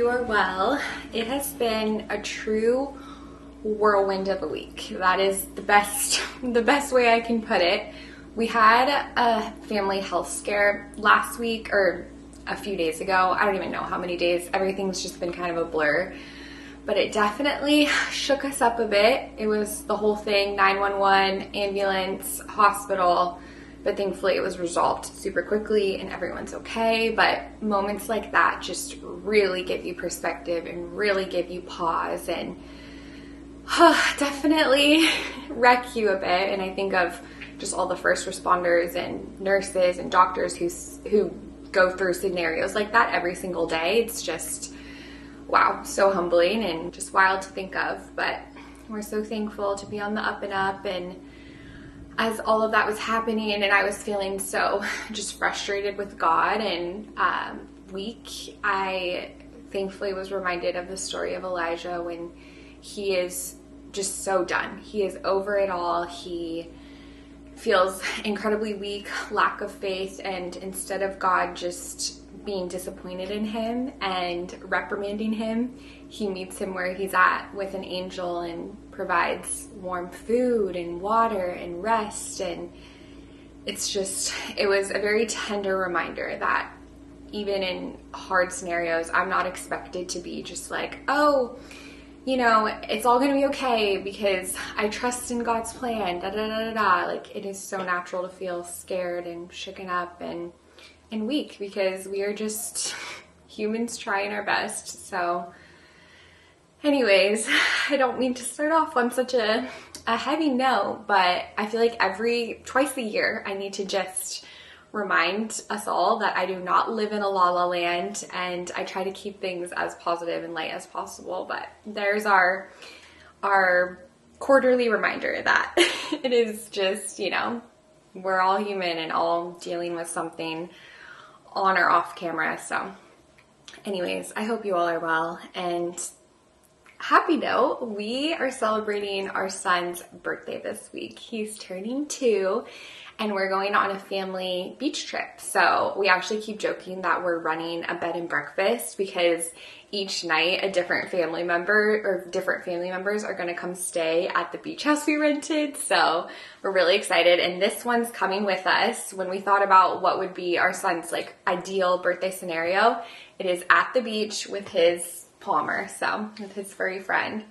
you are well. It has been a true whirlwind of a week. That is the best way I can put it. We had a family health scare last week, or a few days ago. I don't even know how many days. Everything's just been kind of a blur. But it definitely shook us up a bit. It was the whole thing, 911, ambulance, hospital. But thankfully it was resolved super quickly and everyone's okay. But moments like that just really give you perspective and really give you pause and definitely wreck you a bit. And I think of just all the first responders and nurses and doctors who go through scenarios like that every single day. It's just, wow, so humbling and just wild to think of. But we're so thankful to be on the up and up. And as all of that was happening and I was feeling so just frustrated with God and weak, I thankfully was reminded of the story of Elijah when he is just so done. He is over it all. He feels incredibly weak, lack of faith, and instead of God just being disappointed in him and reprimanding him, he meets him where he's at with an angel and provides warm food and water and rest. And it was a very tender reminder that even in hard scenarios, I'm not expected to be just like, oh, you know, it's all going to be okay because I trust in God's plan, da da da da da. Like, it is so natural to feel scared and shaken up and weak because we are just humans trying our best. So anyways, I don't mean to start off on such a heavy note, but I feel like twice a year I need to just remind us all that I do not live in a la-la land, and I try to keep things as positive and light as possible. But there's our quarterly reminder that it is just, you know, we're all human and all dealing with something on or off camera. So anyways, I hope you all are well. And happy note, we are celebrating our son's birthday this week. He's turning 2 and we're going on a family beach trip. So we actually keep joking that we're running a bed and breakfast because each night a different family member or different family members are going to come stay at the beach house we rented. So we're really excited. And this one's coming with us. When we thought about what would be our son's like ideal birthday scenario, it is at the beach with his Palmer, so with his furry friend.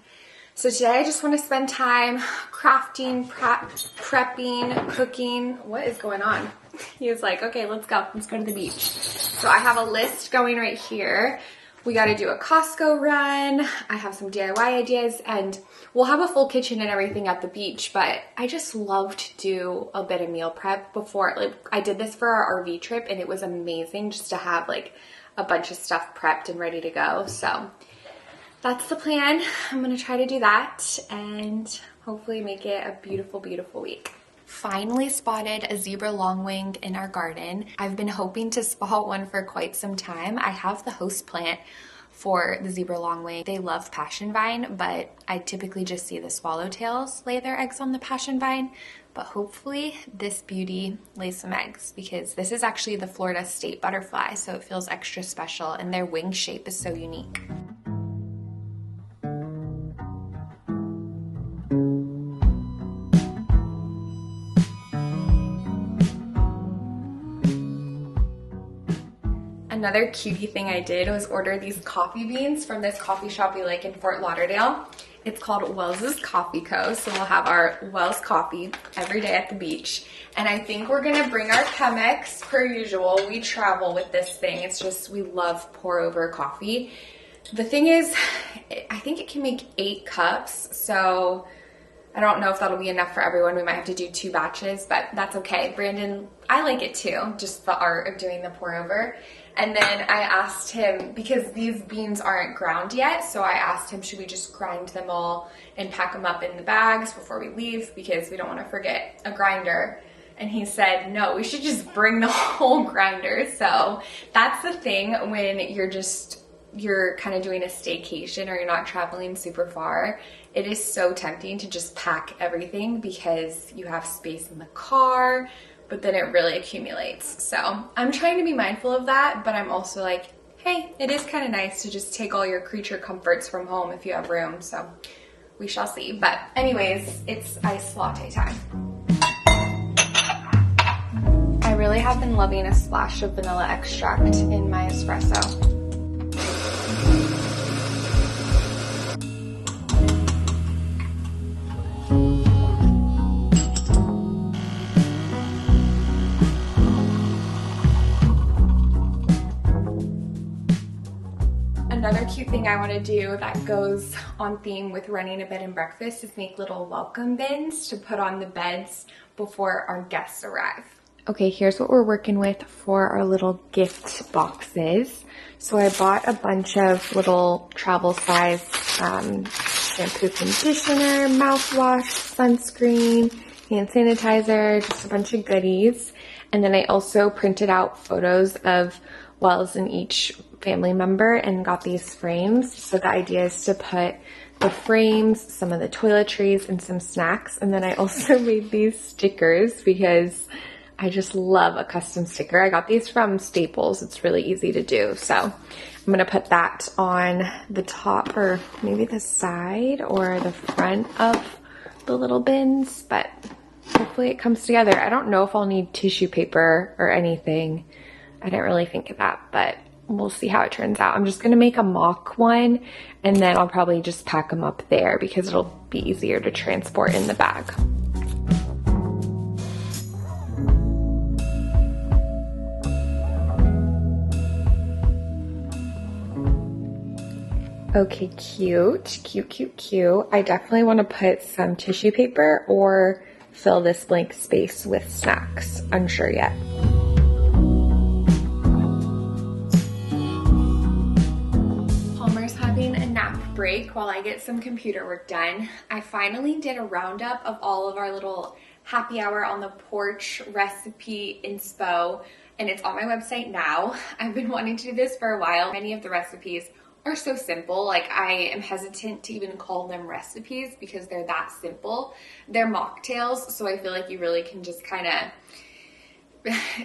So today I just want to spend time crafting, prepping, cooking. What is going on? He was like, okay, let's go to the beach. So I have a list going right here. We got to do a Costco run. I have some DIY ideas and we'll have a full kitchen and everything at the beach, but I just love to do a bit of meal prep before. Like, I did this for our RV trip and it was amazing just to have like a bunch of stuff prepped and ready to go. So that's the plan. I'm gonna try to do that and hopefully make it a beautiful, beautiful week. Finally spotted a zebra longwing in our garden. I've been hoping to spot one for quite some time. I have the host plant for the zebra longwing. They love passion vine, but I typically just see the swallowtails lay their eggs on the passion vine. But hopefully this beauty lays some eggs because this is actually the Florida state butterfly, so it feels extra special and their wing shape is so unique. Another cutie thing I did was order these coffee beans from this coffee shop we like in Fort Lauderdale. It's called Wells's Coffee Co. So we'll have our Wells coffee every day at the beach. And I think we're gonna bring our Chemex per usual. We travel with this thing. It's just, we love pour over coffee. The thing is, I think it can make 8 cups. So I don't know if that'll be enough for everyone. We might have to do 2 batches, but that's okay. Brandon, I like it too, just the art of doing the pour over. And then I asked him, because these beans aren't ground yet, so I asked him, should we just grind them all and pack them up in the bags before we leave because we don't want to forget a grinder. And he said, no, we should just bring the whole grinder. So that's the thing when you're kind of doing a staycation or you're not traveling super far. It is so tempting to just pack everything because you have space in the car, but then it really accumulates. So I'm trying to be mindful of that, but I'm also like, hey, it is kind of nice to just take all your creature comforts from home if you have room, so we shall see. But anyways, it's iced latte time. I really have been loving a splash of vanilla extract in my espresso. Another cute thing I want to do that goes on theme with running a bed and breakfast is make little welcome bins to put on the beds before our guests arrive. Okay, here's what we're working with for our little gift boxes. So I bought a bunch of little travel size shampoo, conditioner, mouthwash, sunscreen, hand sanitizer, just a bunch of goodies. And then I also printed out photos of wells in each family member and got these frames. So the idea is to put the frames, some of the toiletries, and some snacks. And then I also made these stickers because I just love a custom sticker. I got these from Staples. It's really easy to do. So I'm going to put that on the top or maybe the side or the front of the little bins, but hopefully it comes together. I don't know if I'll need tissue paper or anything. I didn't really think of that, but we'll see how it turns out. I'm just going to make a mock one and then I'll probably just pack them up there because it'll be easier to transport in the bag. Okay, cute, cute, cute, cute. I definitely want to put some tissue paper or fill this blank space with snacks. Unsure yet. Palmer's having a nap break while I get some computer work done. I finally did a roundup of all of our little happy hour on the porch recipe inspo, and it's on my website now. I've been wanting to do this for a while. Many of the recipes are so simple. Like, I am hesitant to even call them recipes because they're that simple. They're mocktails, so I feel like you really can just kind of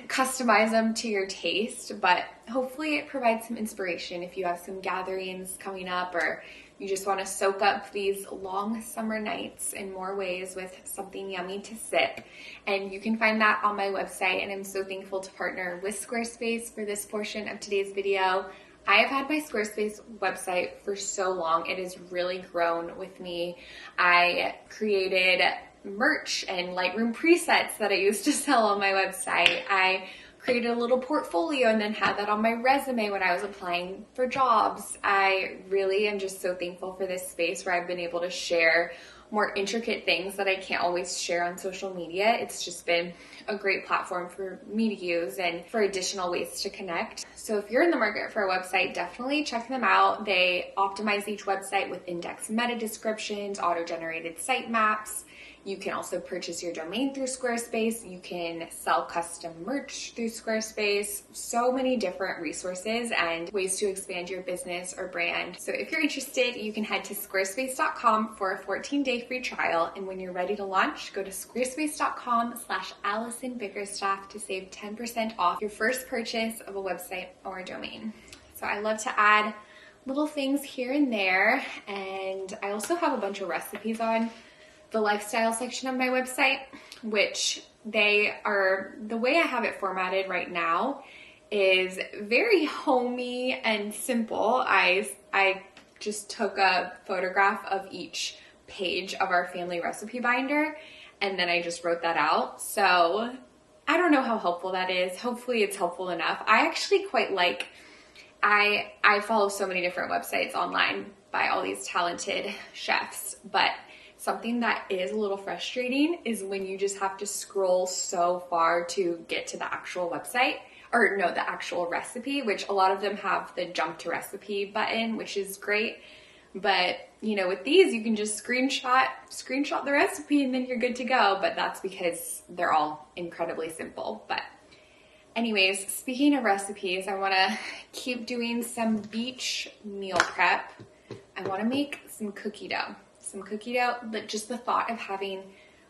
customize them to your taste, but hopefully it provides some inspiration if you have some gatherings coming up or you just want to soak up these long summer nights in more ways with something yummy to sip. And you can find that on my website, and I'm so thankful to partner with Squarespace for this portion of today's video. I have had my Squarespace website for so long. It has really grown with me. I created merch and Lightroom presets that I used to sell on my website. I created a little portfolio and then had that on my resume when I was applying for jobs. I really am just so thankful for this space where I've been able to share more intricate things that I can't always share on social media. It's just been a great platform for me to use and for additional ways to connect. So if you're in the market for a website, definitely check them out. They optimize each website with index meta descriptions, auto-generated site maps. You can also purchase your domain through Squarespace. You can sell custom merch through Squarespace. So many different resources and ways to expand your business or brand. So if you're interested, you can head to squarespace.com for a 14-day free trial. And when you're ready to launch, go to squarespace.com/ALLISON to save 10% off your first purchase of a website or a domain. So I love to add little things here and there. And I also have a bunch of recipes on the lifestyle section of my website, which the way I have it formatted right now is very homey and simple. I just took a photograph of each page of our family recipe binder and then I just wrote that out. So I don't know how helpful that is. Hopefully it's helpful enough. I actually quite like, I follow so many different websites online by all these talented chefs, but something that is a little frustrating is when you just have to scroll so far to get to the actual website, or no, the actual recipe, which a lot of them have the jump to recipe button, which is great. But you know, with these, you can just screenshot the recipe and then you're good to go. But that's because they're all incredibly simple. But anyways, speaking of recipes, I want to keep doing some beach meal prep. I want to make some cookie dough. But just the thought of having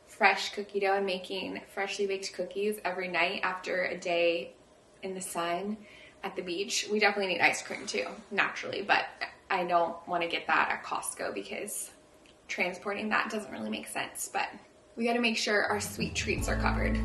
fresh cookie dough and making freshly baked cookies every night after a day in the sun at the beach. We definitely need ice cream too, naturally, but I don't want to get that at Costco because transporting that doesn't really make sense, but we got to make sure our sweet treats are covered.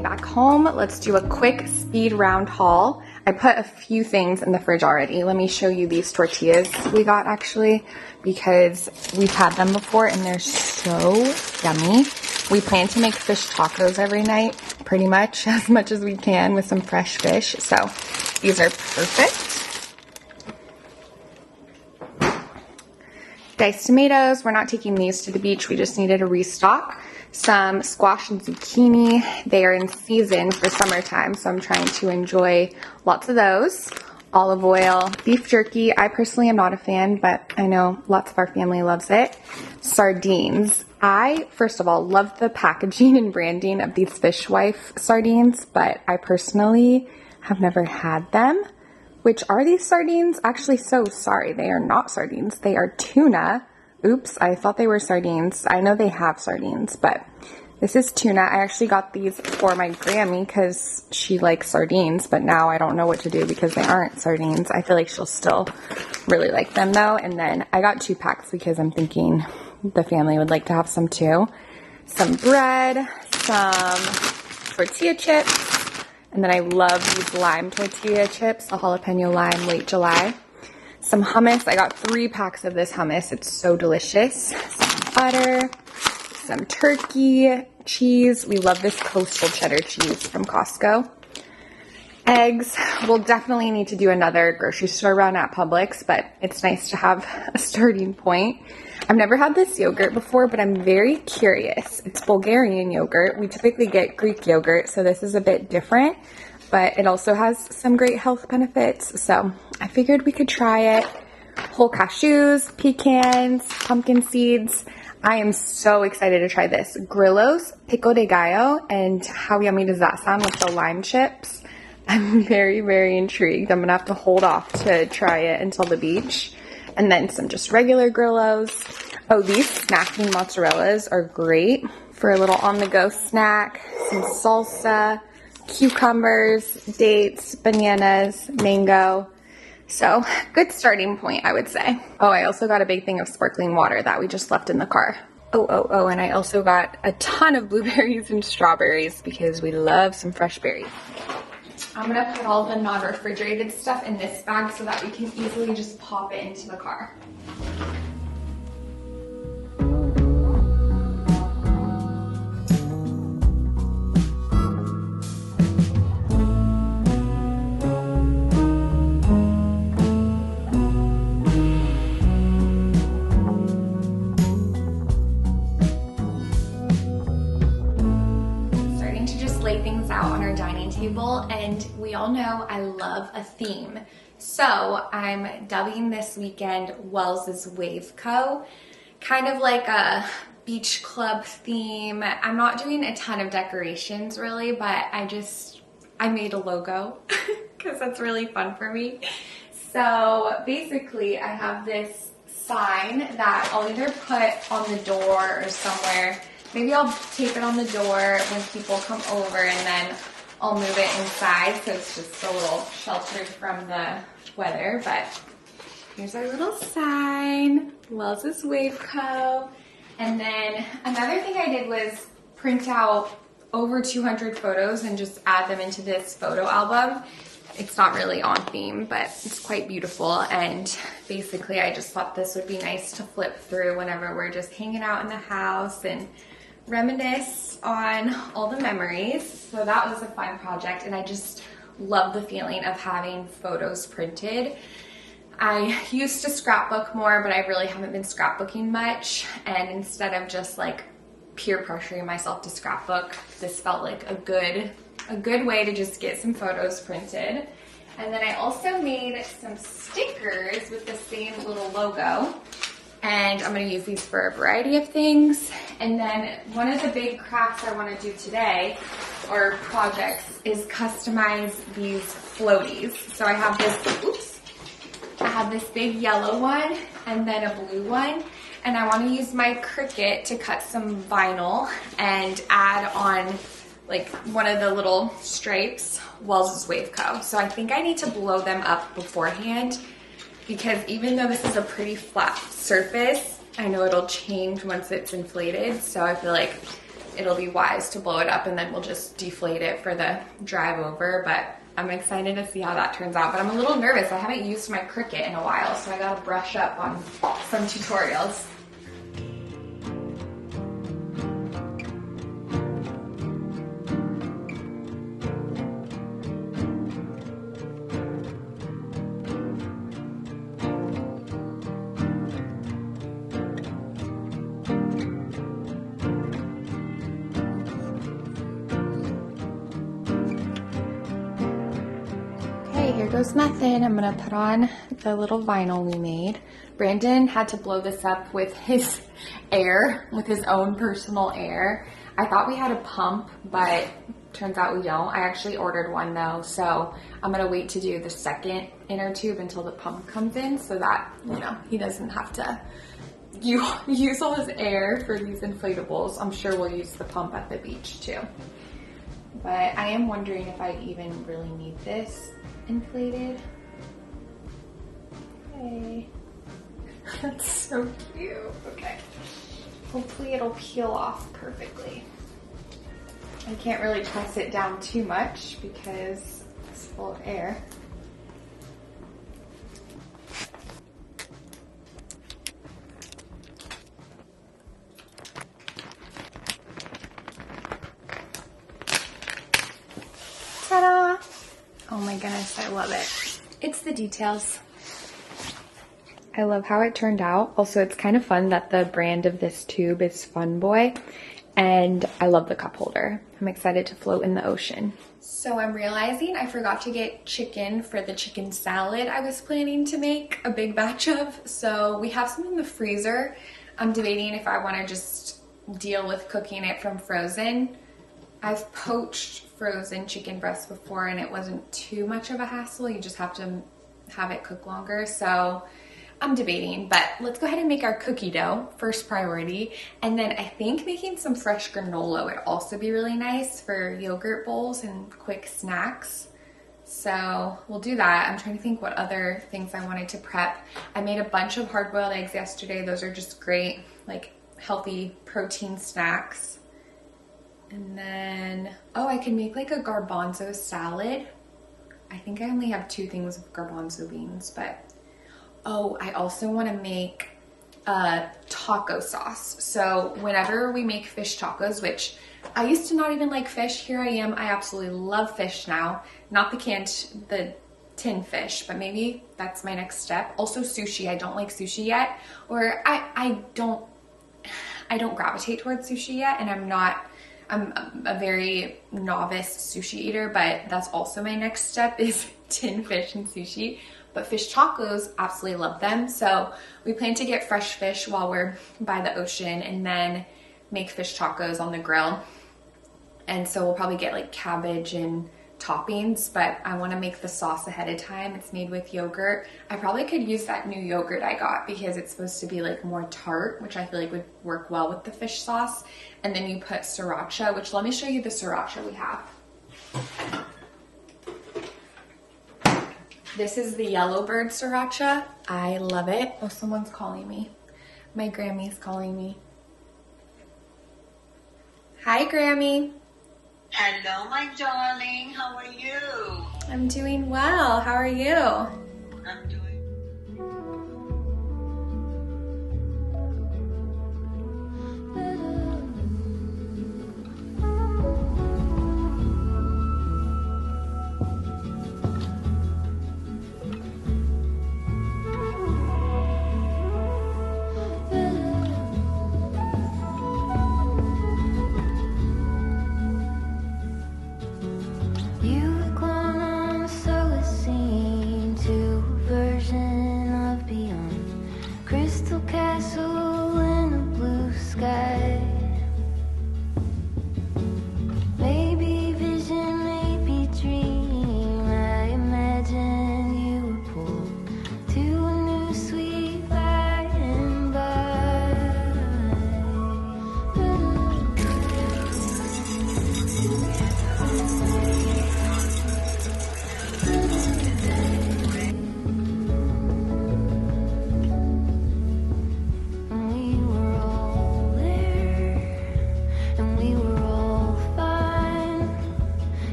Back home, let's do a quick speed round haul. I put a few things in the fridge already. Let me show you these tortillas we got actually, because we've had them before and they're so yummy. We plan to make fish tacos every night, pretty much as we can with some fresh fish. So these are perfect. Diced tomatoes, we're not taking these to the beach, we just needed a restock. Some squash and zucchini. They are in season for summertime, so I'm trying to enjoy lots of those. Olive oil, beef jerky. I personally am not a fan, but I know lots of our family loves it. Sardines. I, first of all, love the packaging and branding of these Fishwife sardines, but I personally have never had them. Which are these sardines? Actually, so sorry, they are not sardines. They are tuna. Oops, I thought they were sardines. I know they have sardines, but this is tuna. I actually got these for my Grammy because she likes sardines, but now I don't know what to do because they aren't sardines. I feel like she'll still really like them though. And then I got 2 packs because I'm thinking the family would like to have some too. Some bread, some tortilla chips, and then I love these lime tortilla chips, the jalapeno lime late July. Some hummus. I got 3 packs of this hummus. It's so delicious. Some butter, some turkey, cheese. We love this coastal cheddar cheese from Costco. Eggs. We'll definitely need to do another grocery store run at Publix, but it's nice to have a starting point. I've never had this yogurt before, but I'm very curious. It's Bulgarian yogurt. We typically get Greek yogurt, so this is a bit different. But it also has some great health benefits, so I figured we could try it. Whole cashews, pecans, pumpkin seeds. I am so excited to try this. Grillos, pico de gallo, and how yummy does that sound with the lime chips? I'm very, very intrigued. I'm gonna have to hold off to try it until the beach. And then some just regular Grillos. Oh, these snacking mozzarellas are great for a little on-the-go snack. Some salsa, cucumbers, dates, bananas, mango. So good starting point, I would say. Oh, I also got a big thing of sparkling water that we just left in the car. Oh, and I also got a ton of blueberries and strawberries because we love some fresh berries. I'm gonna put all the non-refrigerated stuff in this bag so that we can easily just pop it into the car. Out on our dining table, and we all know I love a theme, so I'm dubbing this weekend Wells's Wave Co. Kind of like a beach club theme. I'm not doing a ton of decorations really, but I made a logo because that's really fun for me. So basically I have this sign that I'll either put on the door or somewhere. Maybe I'll tape it on the door when people come over, and then I'll move it inside so it's just a little sheltered from the weather. But here's our little sign, Wells's Wave Co. And then another thing I did was print out over 200 photos and just add them into this photo album. It's not really on theme, but it's quite beautiful. And basically I just thought this would be nice to flip through whenever we're just hanging out in the house and reminisce on all the memories. So that was a fun project, and I just love the feeling of having photos printed. I used to scrapbook more, but I really haven't been scrapbooking much. And instead of just like peer pressuring myself to scrapbook, this felt like a good way to just get some photos printed. And then I also made some stickers with the same little logo. And I'm going to use these for a variety of things. And then one of the big crafts I want to do today, or projects, is customize these floaties. So I have this big yellow one and then a blue one. And I want to use my Cricut to cut some vinyl and add on like one of the little stripes, Wells' Waveco. So I think I need to blow them up beforehand, because even though this is a pretty flat surface, I know it'll change once it's inflated. So I feel like it'll be wise to blow it up and then we'll just deflate it for the drive over. But I'm excited to see how that turns out. But I'm a little nervous. I haven't used my Cricut in a while, so I gotta brush up on some tutorials. Here goes nothing. I'm gonna put on the little vinyl we made. Brandon had to blow this up with his air, with his own personal air. I thought we had a pump, but turns out we don't. I actually ordered one though, so I'm gonna wait to do the second inner tube until the pump comes in, so that, you know, he doesn't have to use all his air for these inflatables. I'm sure we'll use the pump at the beach too. But I am wondering if I even really need this inflated. Okay. That's so cute. Okay. Hopefully it'll peel off perfectly. I can't really press it down too much because it's full of air. Ta-da! Oh my goodness, I love it. It's the details. I love how it turned out. Also, it's kind of fun that the brand of this tube is Fun Boy, and I love the cup holder. I'm excited to float in the ocean. So I'm realizing I forgot to get chicken for the chicken salad I was planning to make a big batch of. So we have some in the freezer. I'm debating if I want to just deal with cooking it from frozen. I've poached frozen chicken breasts before and it wasn't too much of a hassle. You just have to have it cook longer. So I'm debating, but let's go ahead and make our cookie dough, first priority. And then I think making some fresh granola would also be really nice for yogurt bowls and quick snacks. So we'll do that. I'm trying to think what other things I wanted to prep. I made a bunch of hard-boiled eggs yesterday. Those are just great, like healthy protein snacks. And then, oh, I can make like a garbanzo salad. I think I only have 2 things of garbanzo beans, but oh, I also want to make a taco sauce. So whenever we make fish tacos, which I used to not even like fish, here I am. I absolutely love fish now. Not the tin fish, but maybe that's my next step. Also sushi. I don't like sushi yet, or I don't gravitate towards sushi yet, and I'm a very novice sushi eater, but that's also my next step is tin fish and sushi. But fish tacos, absolutely love them. So we plan to get fresh fish while we're by the ocean and then make fish tacos on the grill. And so we'll probably get like cabbage and toppings, but I want to make the sauce ahead of time. It's made with yogurt. I probably could use that new yogurt I got because it's supposed to be like more tart, which I feel like would work well with the fish sauce. And then you put sriracha, which let me show you the sriracha we have. This is the Yellowbird sriracha. I love it. Oh, someone's calling me. My Grammy's calling me. Hi, Grammy. Hello, my darling. How are you? I'm doing well. How are you? I'm doing.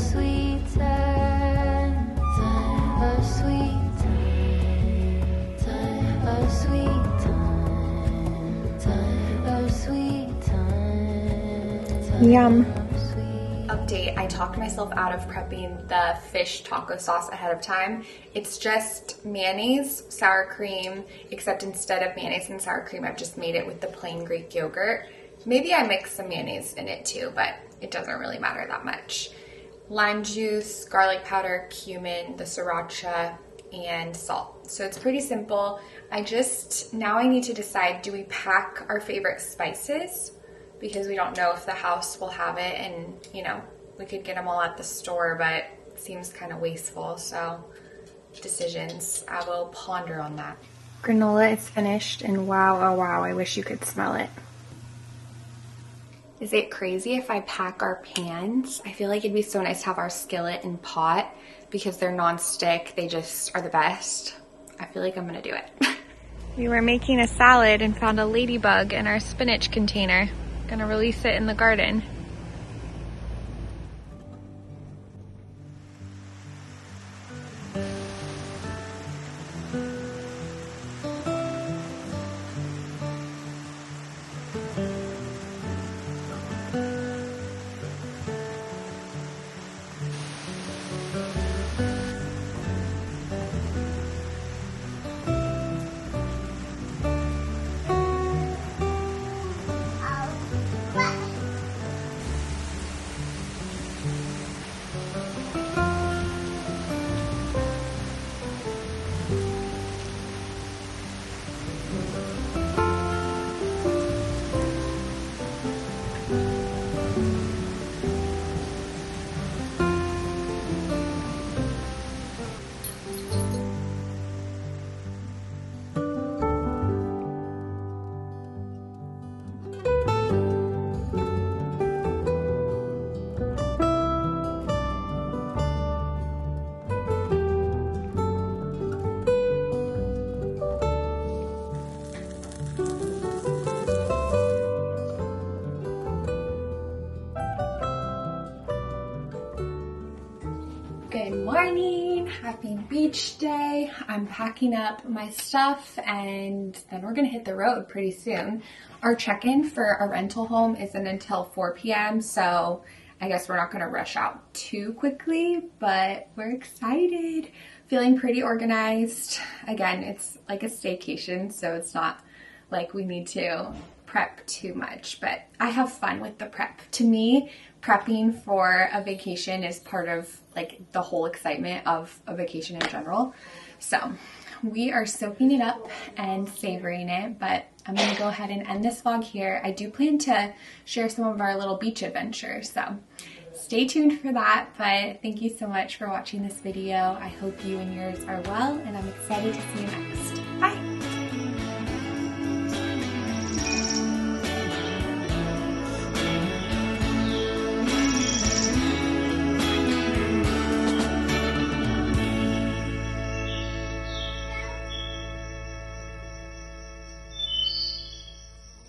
sweet time, a sweet time, a sweet time, a sweet time. Yum. Update, I talked myself out of prepping the fish taco sauce ahead of time. It's just mayonnaise, sour cream, except instead of mayonnaise and sour cream, I've just made it with the plain Greek yogurt. Maybe I mix some mayonnaise in it too, but it doesn't really matter that much. Lime juice, garlic powder, cumin, the sriracha, and salt. So it's pretty simple. Now I need to decide, do we pack our favorite spices? Because we don't know if the house will have it, and you know, we could get them all at the store, but it seems kind of wasteful. So decisions, I will ponder on that. Granola is finished, and wow, oh wow, I wish you could smell it. Is it crazy if I pack our pans? I feel like it'd be so nice to have our skillet and pot because they're non-stick. They just are the best. I feel like I'm gonna do it. We were making a salad and found a ladybug in our spinach container. Gonna release it in the garden. Good morning, happy beach day. I'm packing up my stuff and then we're gonna hit the road pretty soon. Our check-in for a rental home isn't until 4 p.m. so I guess we're not gonna rush out too quickly, but we're excited. Feeling pretty organized. Again, it's like a staycation, so it's not like we need to prep too much, but I have fun with the prep. To me, prepping for a vacation is part of like the whole excitement of a vacation in general. So we are soaking it up and savoring it, but I'm gonna go ahead and end this vlog here. I do plan to share some of our little beach adventures, so stay tuned for that. But thank you so much for watching this video. I hope you and yours are well, and I'm excited to see you next.